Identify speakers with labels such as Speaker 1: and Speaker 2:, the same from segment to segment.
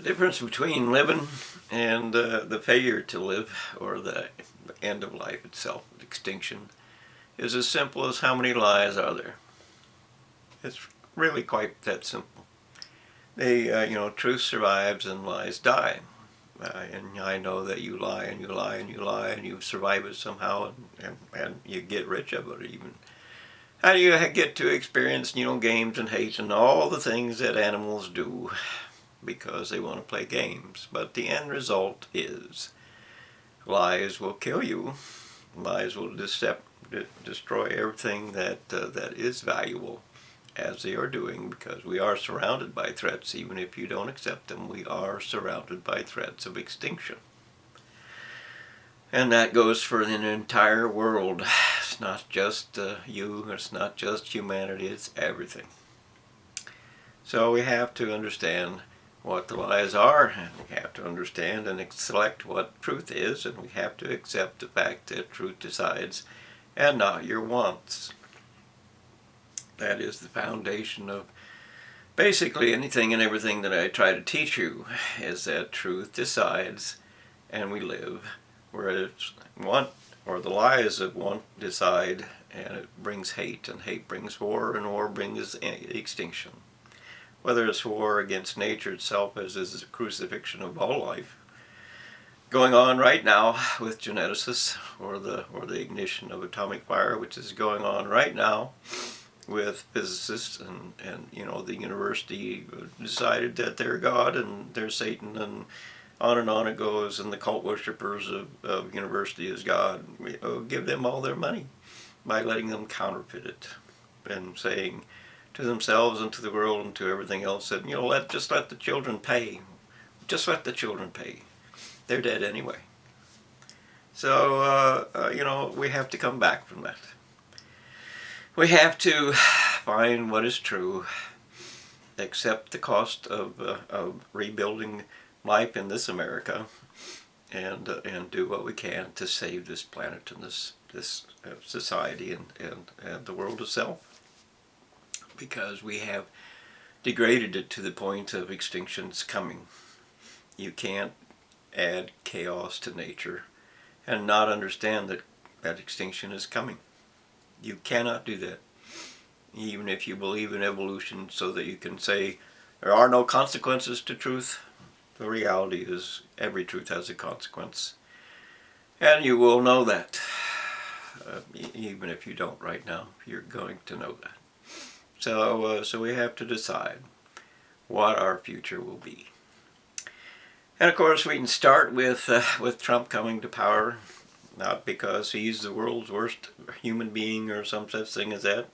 Speaker 1: difference between living and the failure to live, or the end of life itself, extinction, is as simple as how many lies are there. It's really quite that simple. Truth survives and lies die. And I know that you lie and you lie and you lie and you survive it somehow, and you get rich of it even. How do you get to experience, games and hate and all the things that animals do because they want to play games? But the end result is lies will kill you. Lies will destroy everything that is valuable, as they are doing, because we are surrounded by threats. Even if you don't accept them, we are surrounded by threats of extinction. And that goes for the entire world. It's not just you, it's not just humanity, it's everything. So we have to understand what the lies are, and we have to understand and select what truth is, and we have to accept the fact that truth decides, and not your wants. That is the foundation of basically anything and everything that I try to teach you, is that truth decides and we live, whereas want, or the lies of want, decide, and it brings hate, and hate brings war, and war brings extinction. Whether it's war against nature itself, as is the crucifixion of all life, going on right now with geneticists, or the ignition of atomic fire, which is going on right now with physicists, and the university decided that they're God and they're Satan, and on it goes, and the cult worshippers of university is God. We give them all their money by letting them counterfeit it, and saying to themselves and to the world and to everything else that, just let the children pay. Just let the children pay. They're dead anyway. So, we have to come back from that. We have to find what is true, accept the cost of rebuilding life in this America, and do what we can to save this planet and this society and the world itself, because we have degraded it to the point of extinctions coming. You can't add chaos to nature and not understand that extinction is coming. You cannot do that, even if you believe in evolution, so that you can say there are no consequences to truth. The reality is every truth has a consequence, and you will know that. Even if you don't right now, you're going to know that. So we have to decide what our future will be. And of course, we can start with Trump coming to power, not because he's the world's worst human being or some such thing as that.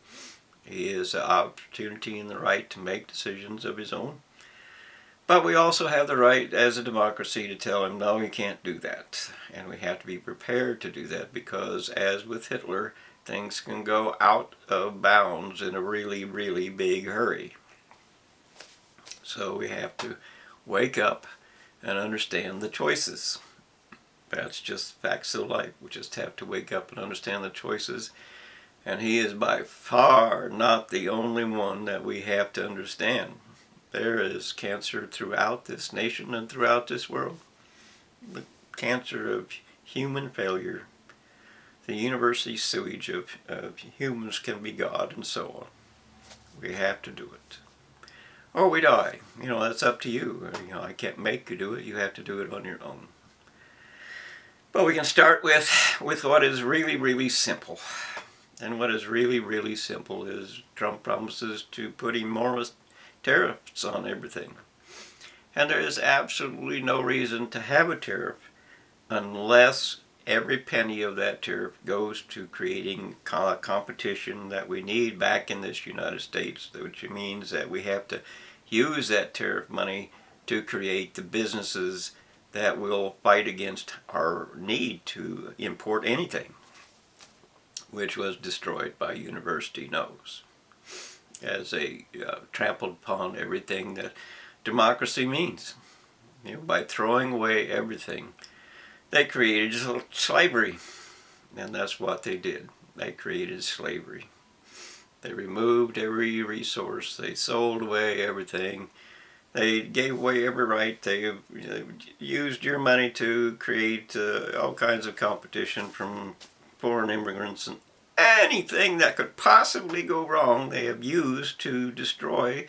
Speaker 1: He has the opportunity and the right to make decisions of his own. But we also have the right as a democracy to tell him, no, you can't do that. And we have to be prepared to do that, because as with Hitler, things can go out of bounds in a really, really big hurry. So we have to wake up and understand the choices. That's just facts of life. We just have to wake up and understand the choices. And he is by far not the only one that we have to understand. There is cancer throughout this nation and throughout this world. The cancer of human failure, the university sewage of humans can be God, and so on. We have to do it, or we die. That's up to you. I can't make you do it. You have to do it on your own. But we can start with what is really, really simple. And what is really, really simple is Trump promises to put enormous tariffs on everything. And there is absolutely no reason to have a tariff unless every penny of that tariff goes to creating competition that we need back in this United States, which means that we have to use that tariff money to create the businesses that will fight against our need to import anything, which was destroyed by university no's, as they trampled upon everything that democracy means. By throwing away everything, they created slavery, and that's what they did. They created slavery. They removed every resource. They sold away everything, They gave away every right. They used your money to create all kinds of competition from foreign immigrants, and anything that could possibly go wrong they have used to destroy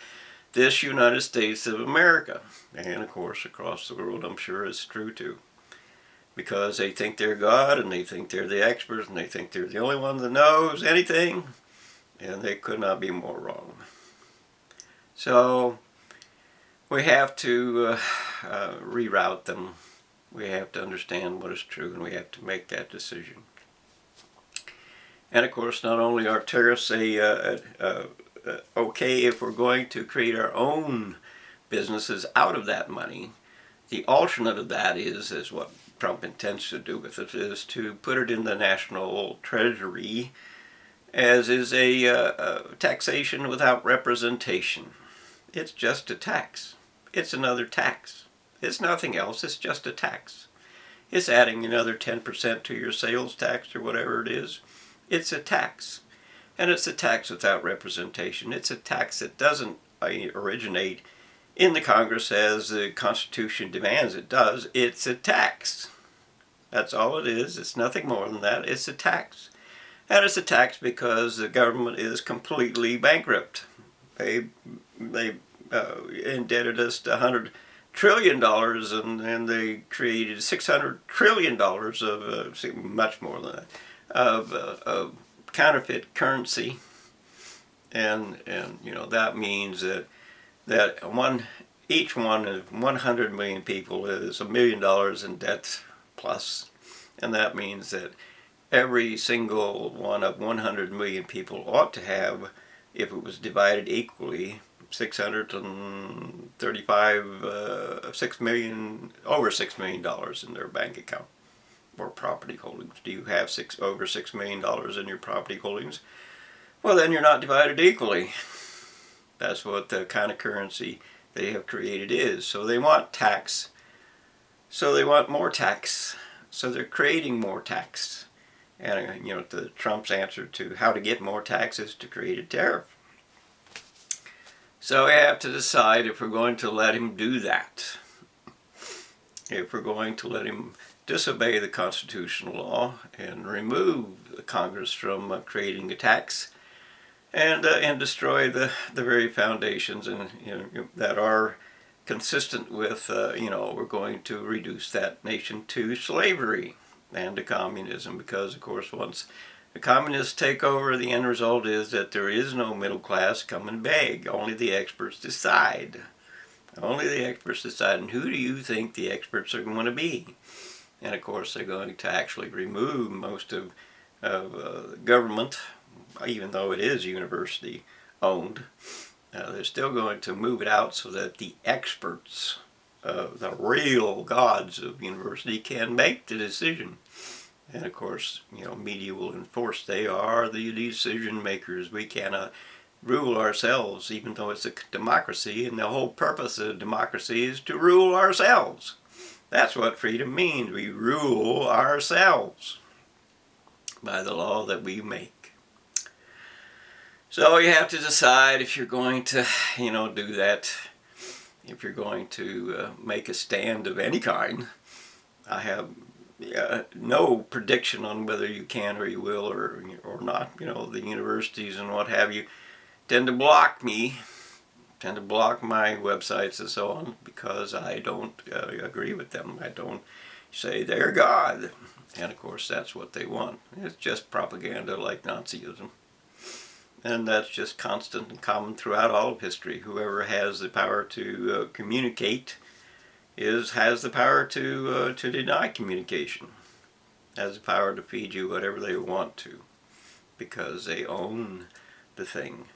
Speaker 1: this United States of America. And of course across the world I'm sure it's true too. Because they think they're God and they think they're the experts and they think they're the only one that knows anything, and they could not be more wrong. So we have to reroute them. We have to understand what is true, and we have to make that decision. And of course, not only are tariffs okay if we're going to create our own businesses out of that money, the alternate of that is what Trump intends to do with it, is to put it in the national treasury, as is a taxation without representation. It's just a tax. It's another tax. It's nothing else. It's just a tax. It's adding another 10% to your sales tax or whatever it is. It's a tax. And it's a tax without representation. It's a tax that doesn't originate in the Congress as the Constitution demands it does. It's a tax. That's all it is. It's nothing more than that. It's a tax. And it's a tax because the government is completely bankrupt. They indebted us to $100 trillion, and they created $600 trillion of, much more than that, of counterfeit currency. And you know, that means that each one of 100 million people is $1 million in debt plus, and that means that every single one of 100 million people ought to have, if it was divided equally, over $6 million in their bank account or property holdings. Do you have over $6 million in your property holdings? Well, then you're not divided equally. That's what the kind of currency they have created is. So they want tax. So they want more tax. So they're creating more tax. And you know, Trump's answer to how to get more tax is to create a tariff. So we have to decide if we're going to let him do that. If we're going to let him disobey the constitutional law and remove the Congress from creating a tax, and destroy the very foundations that are consistent with we're going to reduce that nation to slavery and to communism, because of course once the communists take over, the end result is that there is no middle class come and beg. Only the experts decide. Only the experts decide. And who do you think the experts are going to be? And of course they're going to actually remove most of government, even though it is university owned. They're still going to move it out so that the experts, the real gods of university, can make the decision. And of course, you know, media will enforce they are the decision makers. We cannot rule ourselves, even though it's a democracy, and the whole purpose of democracy is to rule ourselves. That's what freedom means. We rule ourselves by the law that we make. So you have to decide if you're going to, do that. If you're going to make a stand of any kind. I have no prediction on whether you can or you will or not. You know, the universities and what have you tend to block me, tend to block my websites and so on, because I don't agree with them. I don't say they're God. And of course that's what they want. It's just propaganda like Nazism. And that's just constant and common throughout all of history. Whoever has the power to communicate has the power to deny communication, has the power to feed you whatever they want to, because they own the thing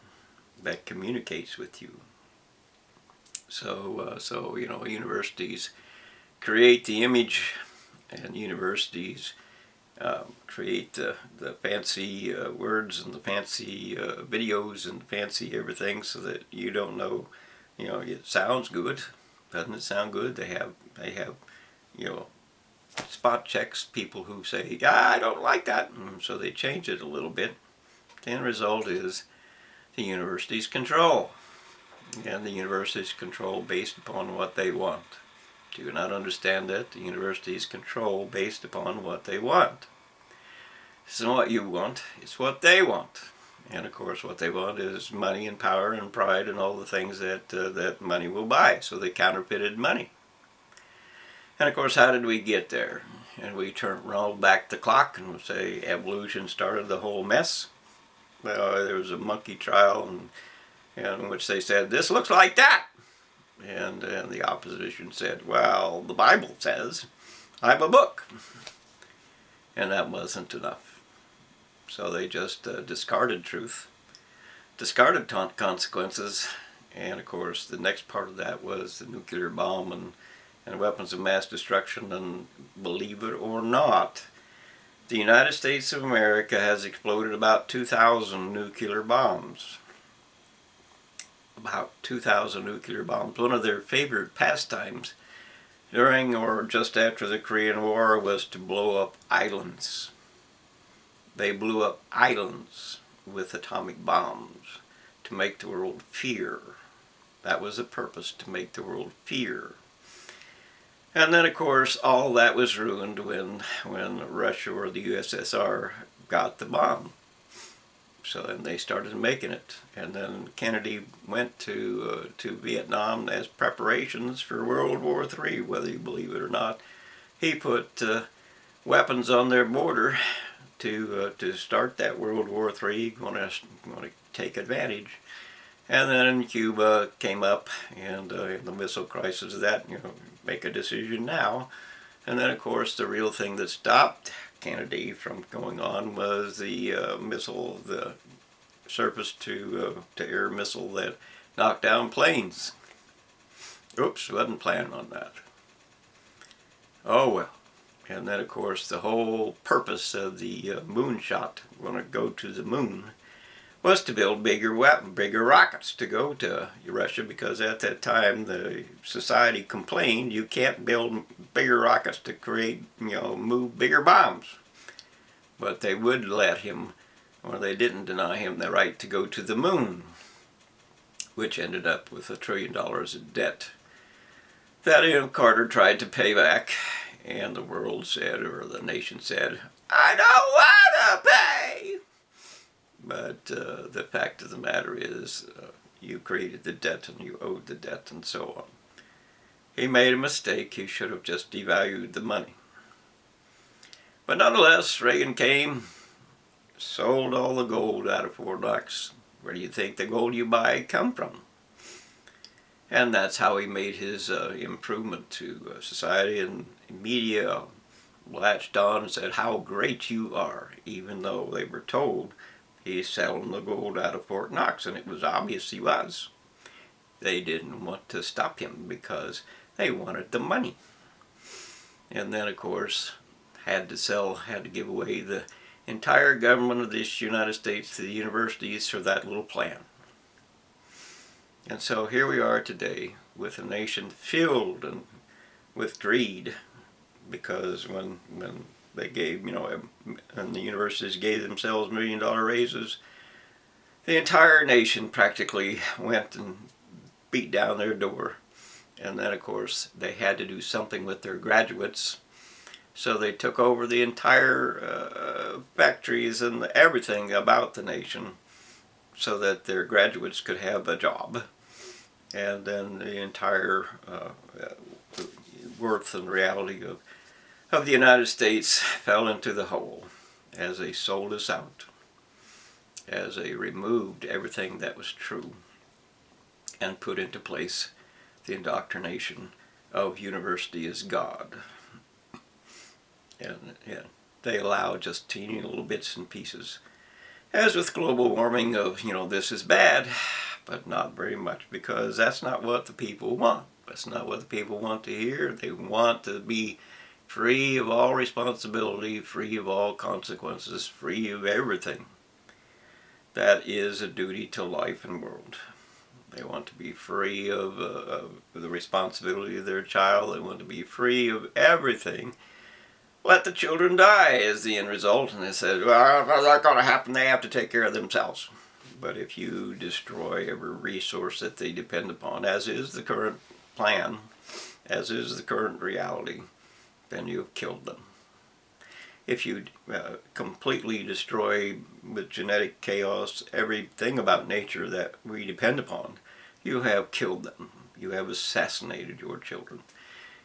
Speaker 1: that communicates with you. So universities create the image, and universities create the fancy words and the fancy videos and the fancy everything, so that you don't know, it sounds good. Doesn't it sound good? They have spot checks, people who say, I don't like that, and so they change it a little bit. The end result is the university's control. And the university is controlled based upon what they want. Do you not understand that? The university is controlled based upon what they want. It's not what you want, it's what they want. And of course what they want is money and power and pride and all the things that, that money will buy. So they counterfeited money. And of course, how did we get there? And we roll back the clock and say evolution started the whole mess. Well, there was a monkey trial in which they said, this looks like that. And the opposition said, well, the Bible says, I'm a book. And that wasn't enough. So they just discarded truth, discarded consequences, and of course the next part of that was the nuclear bomb and weapons of mass destruction. And believe it or not, the United States of America has exploded about 2,000 nuclear bombs. About 2,000 nuclear bombs. One of their favorite pastimes during or just after the Korean War was to blow up islands. They blew up islands with atomic bombs to make the world fear. That was the purpose, to make the world fear. And then, of course, all that was ruined when Russia or the USSR got the bomb. So then they started making it. And then Kennedy went to Vietnam as preparations for World War III, whether you believe it or not. He put weapons on their border to start that World War III, going to take advantage. And then Cuba came up, and the missile crisis of that, make a decision now. And then, of course, the real thing that stopped Kennedy from going on was the missile, the surface-to-air missile that knocked down planes. Oops, wasn't planning on that. Oh well. And then, of course, the whole purpose of the moonshot, going to go to the moon, was to build bigger rockets to go to Russia, because at that time the society complained you can't build bigger rockets to create, move bigger bombs. But they would let him, or they didn't deny him the right to go to the moon, which ended up with $1 trillion in debt that Carter tried to pay back. And the world said, or the nation said, I don't want to pay. But the fact of the matter is, you created the debt and you owed the debt and so on. He made a mistake. He should have just devalued the money. But nonetheless, Reagan came, sold all the gold out of Fort Knox. Where do you think the gold you buy come from? And that's how he made his improvement to society, and media latched on and said how great you are, even though they were told he's selling the gold out of Fort Knox, and it was obvious he was. They didn't want to stop him because they wanted the money. And then, of course, had to give away the entire government of this United States to the universities for that little plan. And so here we are today with a nation filled with greed, because when they gave, and the universities gave themselves $1 million raises, the entire nation practically went and beat down their door. And then, of course, they had to do something with their graduates, so they took over the entire factories and everything about the nation so that their graduates could have a job. And then the entire worth and reality of the United States fell into the hole as they sold us out, as they removed everything that was true and put into place the indoctrination of university as God. And they allow just teeny little bits and pieces. As with global warming of, this is bad, but not very much, because that's not what the people want. That's not what the people want to hear. They want to be free of all responsibility, free of all consequences, free of everything. That is a duty to life and world. They want to be free of the responsibility of their child. They want to be free of everything. Let the children die is the end result. And they said, well, that's not going to happen. They have to take care of themselves. But if you destroy every resource that they depend upon, as is the current plan, as is the current reality, then you've killed them. If you completely destroy with genetic chaos everything about nature that we depend upon, you have killed them. You have assassinated your children.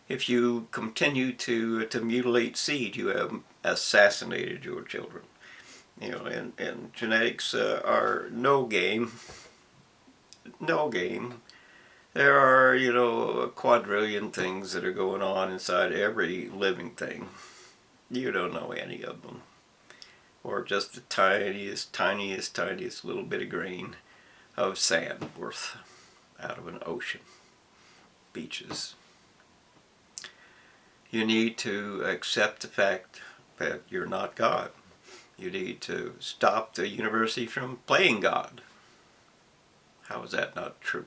Speaker 1: If you continue to mutilate seed, you have assassinated your children. You know, and genetics are no game. No game. There are, you know, a quadrillion things that are going on inside every living thing. You don't know any of them. Or just the tiniest, tiniest, tiniest little bit of grain of sand worth out of an ocean. Beaches. You need to accept the fact that you're not God. You need to stop the university from playing God. How is that not true?